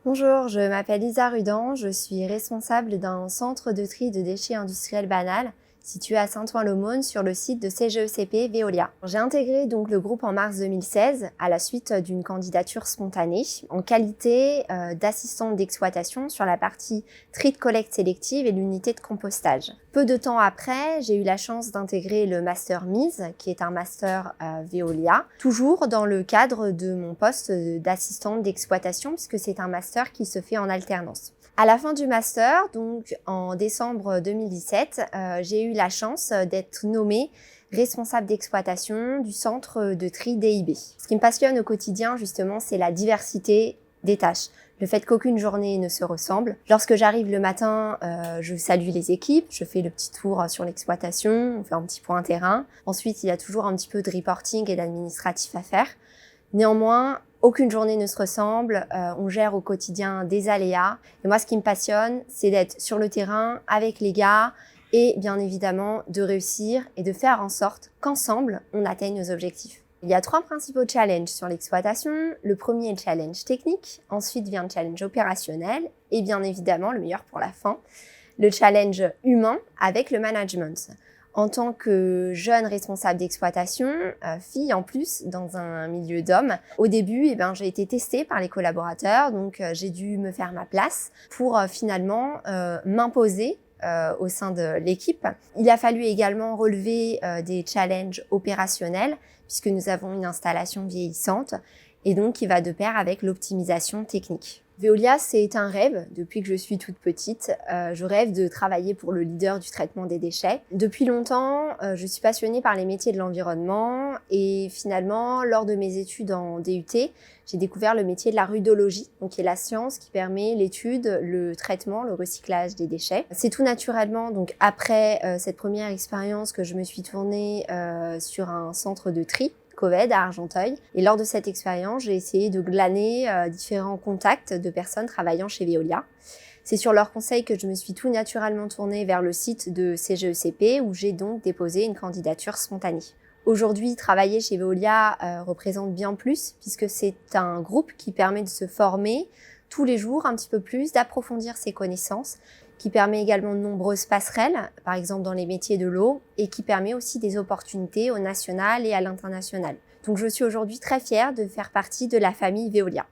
Bonjour, je m'appelle Lisa Rudan, je suis responsable d'un centre de tri de déchets industriels banals situé à Saint-Ouen-l'Aumône sur le site de CGECP Veolia. J'ai intégré donc le groupe en mars 2016 à la suite d'une candidature spontanée en qualité d'assistante d'exploitation sur la partie tri de collecte sélective et l'unité de compostage. Peu de temps après, j'ai eu la chance d'intégrer le master MISE, qui est un master Veolia, toujours dans le cadre de mon poste d'assistante d'exploitation, puisque c'est un master qui se fait en alternance. À la fin du master, donc en décembre 2017, j'ai eu la chance d'être nommée responsable d'exploitation du centre de tri DIB. Ce qui me passionne au quotidien, justement, c'est la diversité des tâches. Le fait qu'aucune journée ne se ressemble. Lorsque j'arrive le matin, je salue les équipes, je fais le petit tour sur l'exploitation, on fait un petit point terrain. Ensuite, il y a toujours un petit peu de reporting et d'administratif à faire. Néanmoins, aucune journée ne se ressemble, on gère au quotidien des aléas. Et moi, ce qui me passionne, c'est d'être sur le terrain avec les gars et bien évidemment de réussir et de faire en sorte qu'ensemble, on atteigne nos objectifs. Il y a 3 principaux challenges sur l'exploitation. Le premier est le challenge technique, ensuite vient le challenge opérationnel et bien évidemment, le meilleur pour la fin, le challenge humain avec le management. En tant que jeune responsable d'exploitation, fille en plus, dans un milieu d'hommes, au début, j'ai été testée par les collaborateurs, donc j'ai dû me faire ma place pour finalement m'imposer au sein de l'équipe. Il a fallu également relever des challenges opérationnels, puisque nous avons une installation vieillissante, et donc qui va de pair avec l'optimisation technique. Veolia, c'est un rêve. Depuis que je suis toute petite, je rêve de travailler pour le leader du traitement des déchets. Depuis longtemps, je suis passionnée par les métiers de l'environnement et finalement, lors de mes études en DUT, j'ai découvert le métier de la rudologie, donc qui est la science qui permet l'étude, le traitement, le recyclage des déchets. C'est tout naturellement, donc après cette première expérience, que je me suis tournée sur un centre de tri Coved à Argenteuil. Et lors de cette expérience, j'ai essayé de glaner différents contacts de personnes travaillant chez Veolia. C'est sur leur conseil que je me suis tout naturellement tournée vers le site de CGECP où j'ai donc déposé une candidature spontanée. Aujourd'hui, travailler chez Veolia représente bien plus puisque c'est un groupe qui permet de se former tous les jours un petit peu plus, d'approfondir ses connaissances, qui permet également de nombreuses passerelles, par exemple dans les métiers de l'eau, et qui permet aussi des opportunités au national et à l'international. Donc je suis aujourd'hui très fière de faire partie de la famille Veolia.